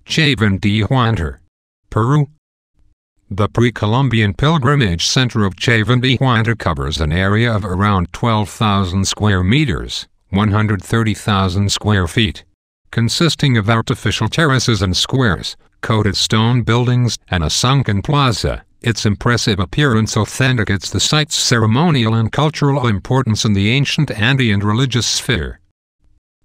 Chavin de Huantar, Peru. The pre-Columbian pilgrimage center of Chavin de Huantar covers an area of around 12,000 square meters, 130,000 square feet, consisting of artificial terraces and squares, coated stone buildings, and a sunken plaza. Its impressive appearance authenticates the site's ceremonial and cultural importance in the ancient Andean religious sphere.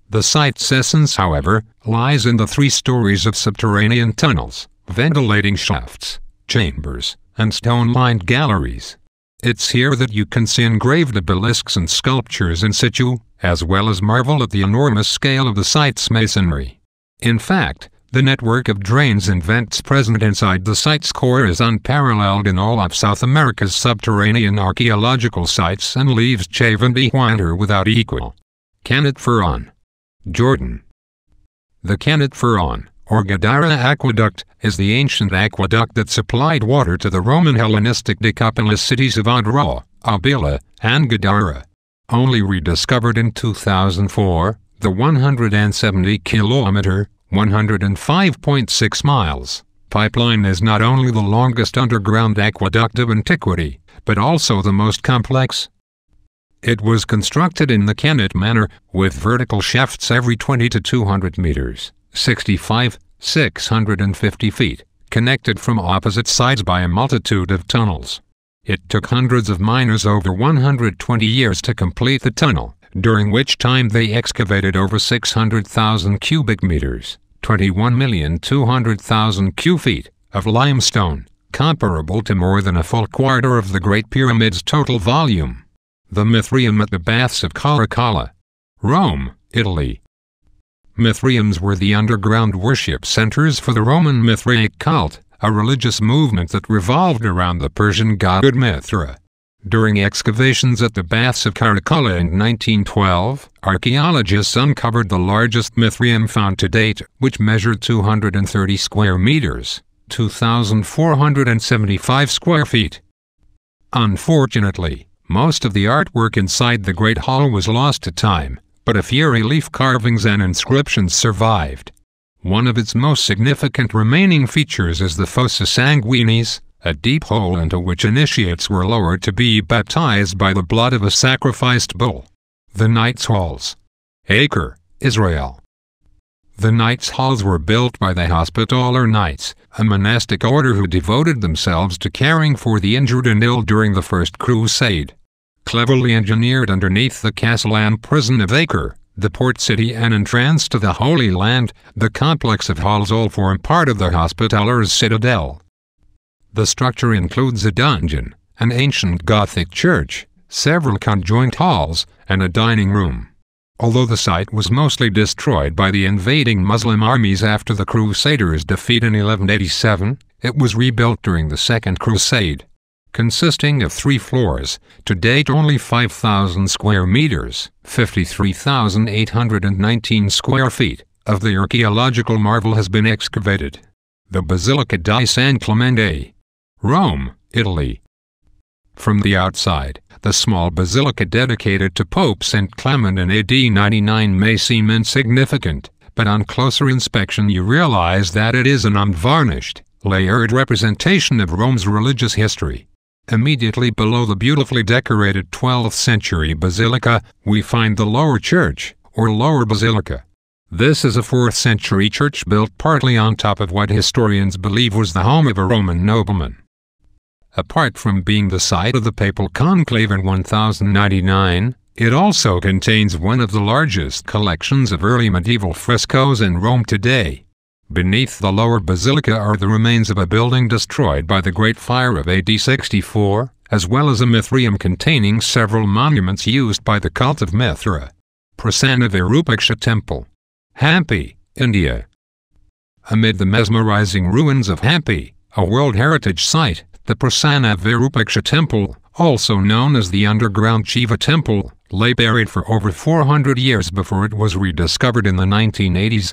The site's essence, however, lies in the 3 stories of subterranean tunnels, ventilating shafts, chambers, and stone-lined galleries. It's here that you can see engraved obelisks and sculptures in situ, as well as marvel at the enormous scale of the site's masonry. In fact, the network of drains and vents present inside the site's core is unparalleled in all of South America's subterranean archaeological sites and leaves Chavin de Huantar without equal. Qanat Firaun, Jordan. The Qanat Firaun, or Gadara Aqueduct, is the ancient aqueduct that supplied water to the Roman Hellenistic Decapolis cities of Adra, Abila, and Gadara. Only rediscovered in 2004, the 170-kilometer, 105.6 miles, pipeline is not only the longest underground aqueduct of antiquity, but also the most complex. It was constructed in the Qanat manner, with vertical shafts every 20 to 200 meters, 650 feet, connected from opposite sides by a multitude of tunnels. It took hundreds of miners over 120 years to complete the tunnel, during which time they excavated over 600,000 cubic meters, 21,200,000 cubic feet, of limestone, comparable to more than a full quarter of the Great Pyramid's total volume. The Mithraeum at the Baths of Caracalla, Rome, Italy. Mithraeums were the underground worship centers for the Roman Mithraic cult, a religious movement that revolved around the Persian god Mithra. During excavations at the Baths of Caracalla in 1912, archaeologists uncovered the largest Mithraeum found to date, which measured 230 square meters, 2,475 square feet. Unfortunately, most of the artwork inside the Great Hall was lost to time, but a few relief carvings and inscriptions survived. One of its most significant remaining features is the Fossa Sanguinis, a deep hole into which initiates were lowered to be baptized by the blood of a sacrificed bull. The Knights' Halls, Acre, Israel. The Knights' Halls were built by the Hospitaller Knights, a monastic order who devoted themselves to caring for the injured and ill during the First Crusade. Cleverly engineered underneath the castle and prison of Acre, the port city and entrance to the Holy Land, the complex of halls all form part of the Hospitaller's citadel. The structure includes a dungeon, an ancient Gothic church, several conjoint halls, and a dining room. Although the site was mostly destroyed by the invading Muslim armies after the Crusaders' defeat in 1187, it was rebuilt during the Second Crusade. Consisting of 3 floors, to date only 5,000 square meters, 53,819 square feet, of the archaeological marvel has been excavated. The Basilica di San Clemente, Rome, Italy. From the outside, the small basilica dedicated to Pope St. Clement in AD 99 may seem insignificant, but on closer inspection you realize that it is an unvarnished, layered representation of Rome's religious history. Immediately below the beautifully decorated 12th century basilica, we find the lower church, or lower basilica. This is a 4th century church built partly on top of what historians believe was the home of a Roman nobleman. Apart from being the site of the papal conclave in 1099, it also contains one of the largest collections of early medieval frescoes in Rome today. Beneath the lower basilica are the remains of a building destroyed by the Great Fire of AD 64, as well as a Mithraeum containing several monuments used by the cult of Mithra. Prasanna Virupaksha Temple, Hampi, India. Amid the mesmerizing ruins of Hampi, a World Heritage Site, the Prasanna Virupaksha Temple, also known as the underground Shiva Temple, lay buried for over 400 years before it was rediscovered in the 1980s.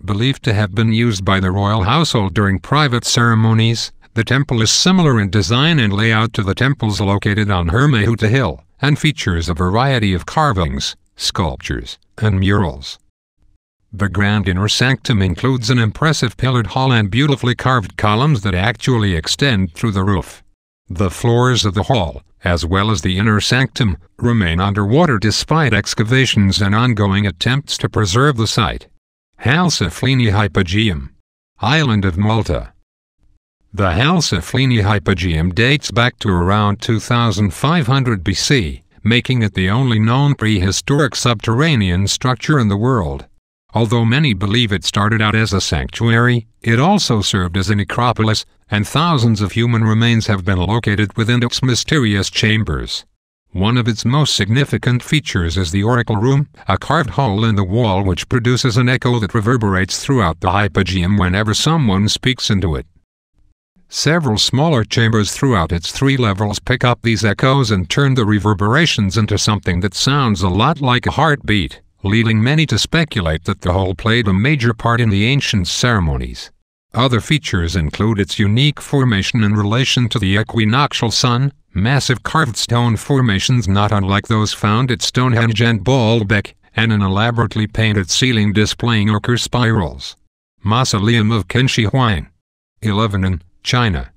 Believed to have been used by the royal household during private ceremonies, the temple is similar in design and layout to the temples located on Hermehuta Hill, and features a variety of carvings, sculptures, and murals. The grand inner sanctum includes an impressive pillared hall and beautifully carved columns that actually extend through the roof. The floors of the hall, as well as the inner sanctum, remain underwater despite excavations and ongoing attempts to preserve the site. Saflieni Hypogeum, Island of Malta. The Saflieni Hypogeum dates back to around 2500 BC, making it the only known prehistoric subterranean structure in the world. Although many believe it started out as a sanctuary, it also served as a necropolis, and thousands of human remains have been located within its mysterious chambers. One of its most significant features is the oracle room, a carved hole in the wall which produces an echo that reverberates throughout the hypogeum whenever someone speaks into it. Several smaller chambers throughout its 3 levels pick up these echoes and turn the reverberations into something that sounds a lot like a heartbeat, leading many to speculate that the hole played a major part in the ancient ceremonies. Other features include its unique formation in relation to the equinoctial sun, massive carved stone formations not unlike those found at Stonehenge and Baalbek, and an elaborately painted ceiling displaying ochre spirals. Mausoleum of Qin Huang, Lebanon, China.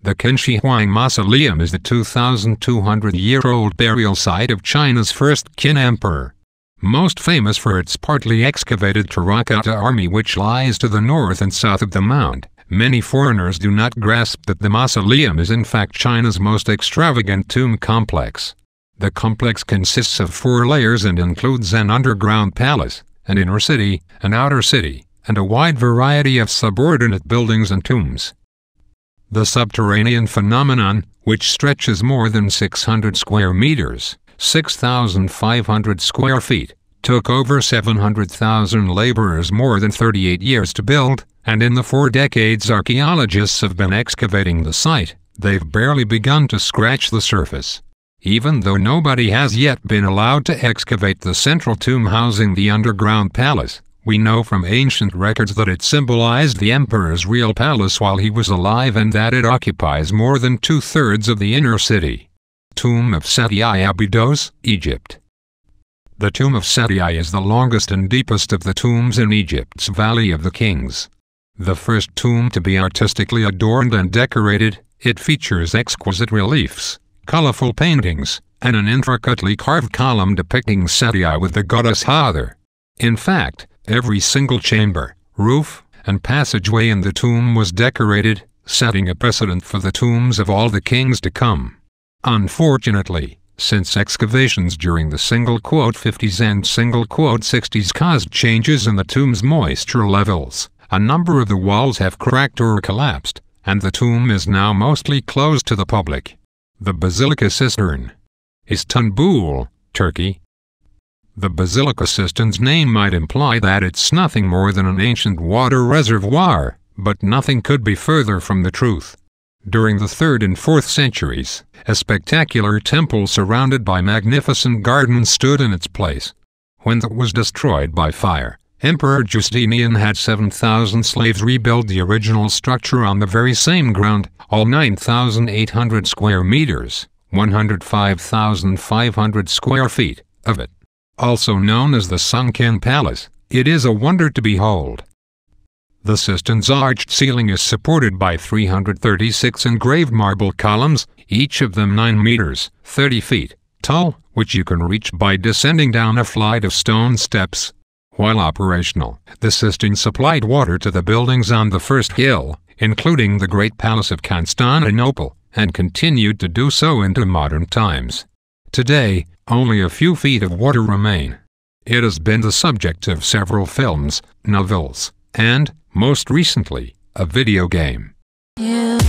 The Qin Huang Mausoleum is the 2,200-year-old burial site of China's first Qin emperor. Most famous for its partly excavated terracotta army which lies to the north and south of the mound, many foreigners do not grasp that the mausoleum is in fact China's most extravagant tomb complex. The complex consists of 4 layers and includes an underground palace, an inner city, an outer city, and a wide variety of subordinate buildings and tombs. The subterranean phenomenon, which stretches more than 600 square meters, 6,500 square feet, took over 700,000 laborers more than 38 years to build, and in the 4 decades archaeologists have been excavating the site, they've barely begun to scratch the surface. Even though nobody has yet been allowed to excavate the central tomb housing the underground palace, we know from ancient records that it symbolized the emperor's real palace while he was alive and that it occupies more than 2/3 of the inner city. Tomb of Seti, Abydos, Egypt. The Tomb of Seti is the longest and deepest of the tombs in Egypt's Valley of the Kings. The first tomb to be artistically adorned and decorated, it features exquisite reliefs, colorful paintings, and an intricately carved column depicting Seti with the goddess Hathor. In fact, every single chamber, roof, and passageway in the tomb was decorated, setting a precedent for the tombs of all the kings to come. Unfortunately, since excavations during the '50s and '60s caused changes in the tomb's moisture levels, a number of the walls have cracked or collapsed, and the tomb is now mostly closed to the public. The Basilica Cistern, Istanbul, Turkey. The Basilica Cistern's name might imply that it's nothing more than an ancient water reservoir, but nothing could be further from the truth. During the 3rd and 4th centuries, a spectacular temple surrounded by magnificent gardens stood in its place. When that was destroyed by fire, Emperor Justinian had 7,000 slaves rebuild the original structure on the very same ground, all 9,800 square meters, 105,500 square feet, of it. Also known as the Sunken Palace, it is a wonder to behold. The cistern's arched ceiling is supported by 336 engraved marble columns, each of them 9 meters, 30 feet, tall, which you can reach by descending down a flight of stone steps. While operational, the cistern supplied water to the buildings on the first hill, including the Great Palace of Constantinople, and continued to do so into modern times. Today, only a few feet of water remain. It has been the subject of several films, novels, and, most recently, a video game. Yeah.